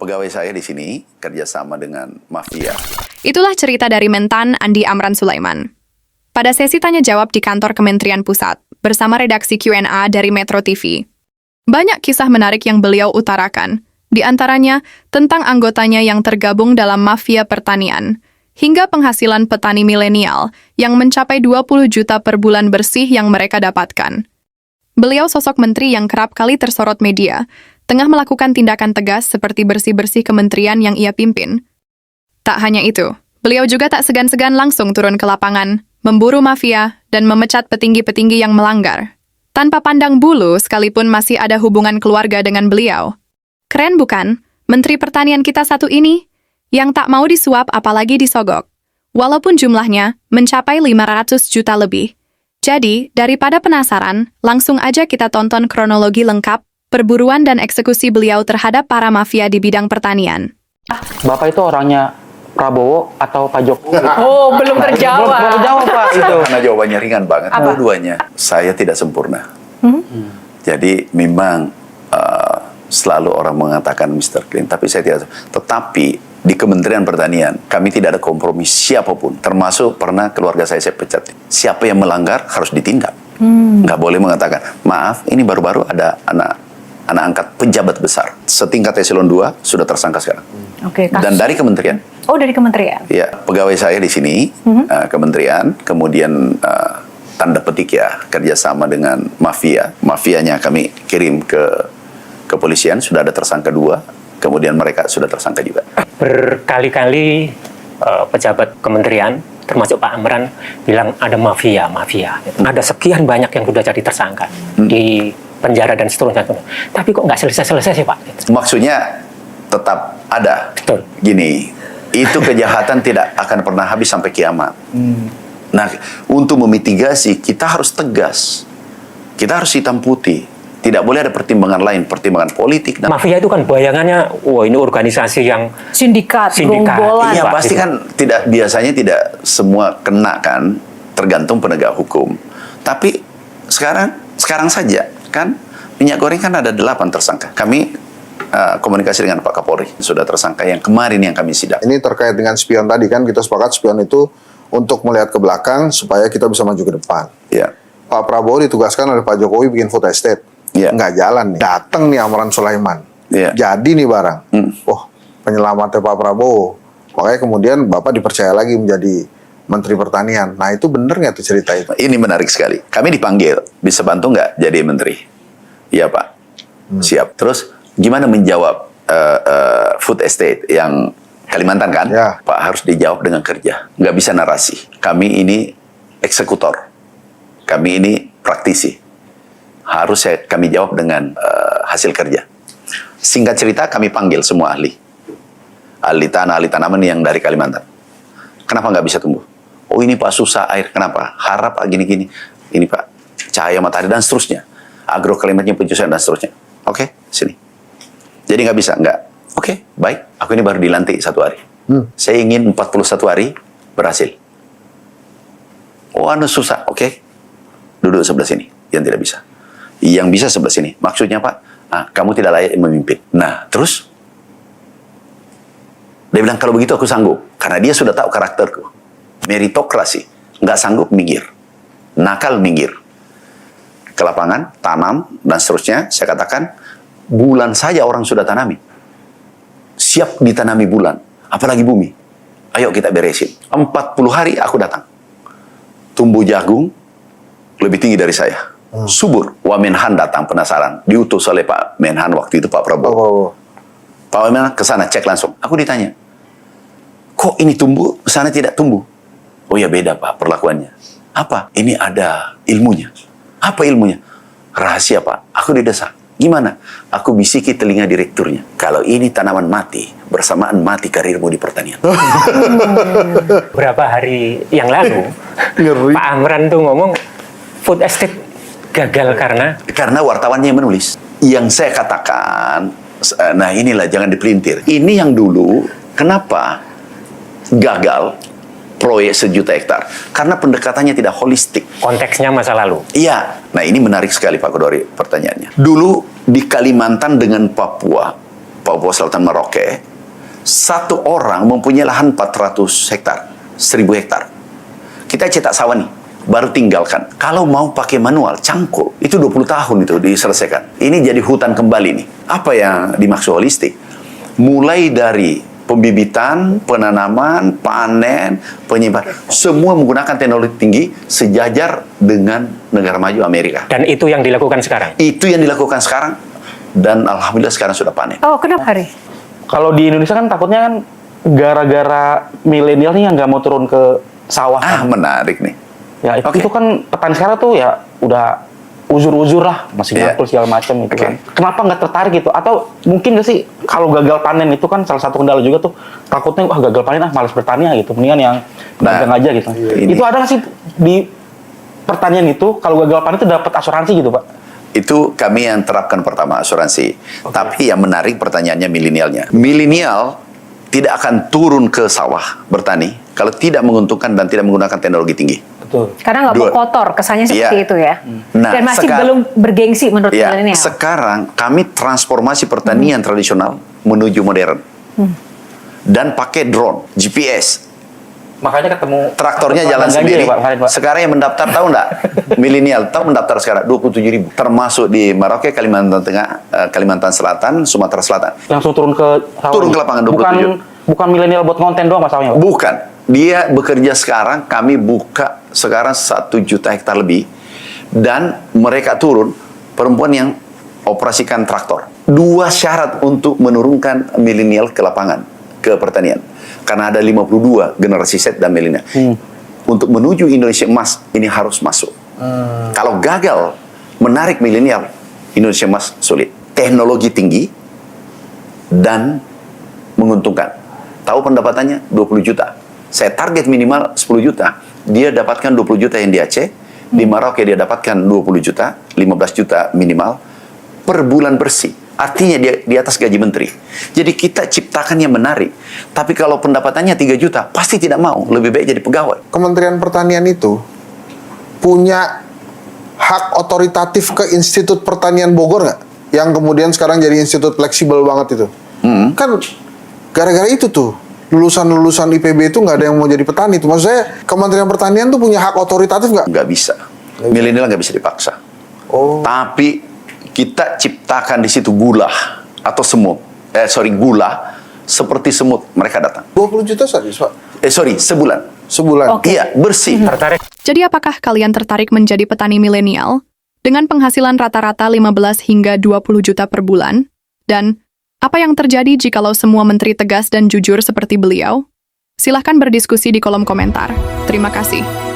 pegawai saya di sini kerjasama dengan mafia. Itulah cerita dari Mentan Andi Amran Sulaiman. Pada sesi tanya jawab di kantor Kementerian Pusat, bersama redaksi Q&A dari Metro TV. Banyak kisah menarik yang beliau utarakan, di antaranya tentang anggotanya yang tergabung dalam mafia pertanian, hingga penghasilan petani milenial yang mencapai 20 juta per bulan bersih yang mereka dapatkan. Beliau sosok menteri yang kerap kali tersorot media, tengah melakukan tindakan tegas seperti bersih-bersih kementerian yang ia pimpin. Tak hanya itu, beliau juga tak segan-segan langsung turun ke lapangan, memburu mafia, dan memecat petinggi-petinggi yang melanggar. Tanpa pandang bulu sekalipun masih ada hubungan keluarga dengan beliau. Keren bukan? Menteri Pertanian kita satu ini, yang tak mau disuap apalagi disogok. Walaupun jumlahnya mencapai 500 juta lebih. Jadi, daripada penasaran, langsung aja kita tonton kronologi lengkap perburuan dan eksekusi beliau terhadap para mafia di bidang pertanian. Bapak itu orangnya Prabowo atau Pak Jokowi? Oh, belum terjawab. Belum terjawab, Pak. Itu. Karena jawabannya ringan banget. Dua-duanya, saya tidak sempurna. Jadi memang selalu orang mengatakan Mr. Clean, tapi saya tidak. Tetapi di Kementerian Pertanian, kami tidak ada kompromi siapapun. Termasuk pernah keluarga saya pecat. Siapa yang melanggar harus ditindak. Nggak boleh mengatakan, maaf, ini baru-baru ada anak angkat pejabat besar. Setingkat eselon 2 sudah tersangka sekarang. Oke, Dan dari kementerian. Oh, dari kementerian. Ya, pegawai saya di sini, kementerian, kemudian tanda petik ya, kerjasama dengan mafia. Mafianya kami kirim ke kepolisian, sudah ada tersangka 2, kemudian mereka sudah tersangka juga. Berkali-kali pejabat kementerian, termasuk Pak Amran, bilang ada mafia. Ada sekian banyak yang sudah jadi tersangka di penjara dan seterusnya. Tapi kok nggak selesai-selesai sih, Pak? Maksudnya tetap ada. Betul. Gini, itu kejahatan tidak akan pernah habis sampai kiamat. Nah, untuk memitigasi, kita harus tegas. Kita harus hitam putih. Tidak boleh ada pertimbangan lain, pertimbangan politik. Mafia itu kan bayangannya, wah ini organisasi yang Sindikat. Gerombolan. Iya, Pak, pasti gitu. kan biasanya tidak semua kena kan, tergantung penegak hukum. Tapi sekarang saja kan, minyak goreng kan ada 8 tersangka. Kami komunikasi dengan Pak Kapolri, sudah tersangka yang kemarin yang kami sidang. Ini terkait dengan spion tadi kan, kita sepakat spion itu untuk melihat ke belakang supaya kita bisa maju ke depan. Ya. Pak Prabowo ditugaskan oleh Pak Jokowi bikin food estate. Iya. Nggak jalan nih. Datang nih Amran Sulaiman. Iya. Jadi nih barang. Wah, penyelamatnya Pak Prabowo. Makanya kemudian Bapak dipercaya lagi menjadi Menteri Pertanian. Nah, itu bener nggak tuh cerita itu? Ini menarik sekali. Kami dipanggil, bisa bantu nggak jadi menteri? Iya, Pak. Siap. Terus gimana menjawab food estate yang Kalimantan kan? Ya. Pak, harus dijawab dengan kerja. Nggak bisa narasi. Kami ini eksekutor. Kami ini praktisi. Harus kami jawab dengan hasil kerja. Singkat cerita, kami panggil semua ahli. Ahli tanah, ahli tanaman yang dari Kalimantan. Kenapa nggak bisa tumbuh? Oh, ini Pak, susah air. Kenapa? Harap gini-gini. Ini Pak, cahaya matahari dan seterusnya. Agroklimatnya pencucian dan seterusnya. Oke, sini. Jadi nggak bisa? Nggak. Oke, baik. Aku ini baru dilantik 1 hari. Saya ingin 41 hari berhasil. Oh, anu susah. Oke. Duduk sebelah sini. Yang tidak bisa. Yang bisa sebelah sini. Maksudnya, Pak, kamu tidak layak memimpin. Nah, terus? Dia bilang, kalau begitu aku sanggup. Karena dia sudah tahu karakterku. Meritokrasi. Nggak sanggup, minggir. Nakal, minggir. Ke lapangan, tanam, dan seterusnya. Saya katakan, bulan saja orang sudah tanami. Siap ditanami bulan. Apalagi bumi. Ayo kita beresin. 40 hari aku datang. Tumbuh jagung, lebih tinggi dari saya. Subur. Wamenhan datang penasaran. Diutus oleh Pak Menhan waktu itu, Pak Prabowo. Pak Menhan ke sana cek langsung. Aku ditanya, kok ini tumbuh, sana tidak tumbuh? Oh ya, beda Pak perlakuannya. Apa? Ini ada ilmunya. Apa ilmunya? Rahasia Pak. Aku didesak. Gimana? Aku bisiki telinga direkturnya. Kalau ini tanaman mati, bersamaan mati karirmu di pertanian. Beberapa hari yang lalu, Pak Amran tuh ngomong food estate gagal karena wartawannya yang menulis. Yang saya katakan, nah inilah jangan dipelintir. Ini yang dulu, kenapa gagal proyek 1 juta hektar? Karena pendekatannya tidak holistik. konteksnya masa lalu. Iya. Nah, ini menarik sekali Pak Kodori pertanyaannya. Dulu di Kalimantan dengan Papua Papua Selatan, Merauke, satu orang mempunyai lahan 400 hektar, 1000 hektar. Kita cetak sawah nih, baru tinggalkan. Kalau mau pakai manual, cangkul, itu 20 tahun itu diselesaikan. Ini jadi hutan kembali nih. Apa yang dimaksud holistik? Mulai dari pembibitan, penanaman, panen, penyimpanan, semua menggunakan teknologi tinggi sejajar dengan negara maju Amerika. Dan itu yang dilakukan sekarang. Itu yang dilakukan sekarang, dan alhamdulillah sekarang sudah panen. Oh, kenapa Hari? Kalau di Indonesia kan takutnya kan gara-gara milenial nih yang nggak mau turun ke sawah. Menarik nih. Ya itu, Oke. itu kan petani sekarang tuh ya udah uzur-uzur lah, masih Iya. nyangkul segala macam gitu Oke. kan. Kenapa nggak tertarik gitu? Atau mungkin nggak sih kalau gagal panen itu kan salah satu kendala juga tuh, takutnya wah gagal panen malas bertani ya gitu, mendingan yang dagang aja gitu. ini. Itu ada nggak sih di pertanian itu kalau gagal panen itu dapat asuransi gitu Pak? Itu kami yang terapkan pertama, asuransi. Tapi yang menarik pertanyaannya milenialnya. Milenial tidak akan turun ke sawah bertani kalau tidak menguntungkan dan tidak menggunakan teknologi tinggi. Betul. Karena nggak mau Dua. kotor, kesannya seperti Iya. itu ya. Nah, Dan masih sekarang- belum bergengsi menurut Ya, milenial. sekarang kami transformasi pertanian tradisional menuju modern. Dan pakai drone, GPS. Makanya ketemu Traktornya Pak jalan Ganjar sendiri. ya, Pak, kemarin, Pak. Sekarang yang mendaftar tahu nggak? Milenial tahu mendaftar sekarang 27.000. Termasuk di Merauke, Kalimantan Tengah, Kalimantan Selatan, Sumatera Selatan. Langsung turun ke sawah. Turun ke lapangan 27. Bukan milenial buat konten doang masalahnya Pak. Bukan. Dia bekerja sekarang, kami buka sekarang 1 juta hektar lebih. Dan mereka turun, perempuan yang operasikan traktor. 2 syarat untuk menurunkan milenial ke lapangan, ke pertanian. Karena ada 52 generasi Z dan milenial. Untuk menuju Indonesia emas, ini harus masuk. Kalau gagal menarik milenial, Indonesia emas sulit. Teknologi tinggi dan menguntungkan. Tahu pendapatannya? 20 juta. Saya target minimal 10 juta. Dia dapatkan 20 juta yang di Aceh. Di Merauke dia dapatkan 20 juta, 15 juta minimal per bulan bersih. Artinya dia di atas gaji menteri. Jadi kita ciptakan yang menarik. Tapi kalau pendapatannya 3 juta, pasti tidak mau. Lebih baik jadi pegawai. Kementerian Pertanian itu punya hak otoritatif ke Institut Pertanian Bogor nggak? Yang kemudian sekarang jadi institut fleksibel banget itu. Kan gara-gara itu tuh lulusan-lulusan IPB itu nggak ada yang mau jadi petani tuh. Maksud saya Kementerian Pertanian tuh punya hak otoritatif nggak? Nggak bisa. Milenial nggak bisa dipaksa. Oh. Tapi kita ciptakan di situ gula atau semut. Gula seperti semut mereka datang. 20 juta saja, Pak. Sebulan. Sebulan. Oke. Iya, bersih. Tertarik Jadi apakah kalian tertarik menjadi petani milenial dengan penghasilan rata-rata 15 hingga 20 juta per bulan? Dan apa yang terjadi jikalau semua menteri tegas dan jujur seperti beliau? Silahkan berdiskusi di kolom komentar. Terima kasih.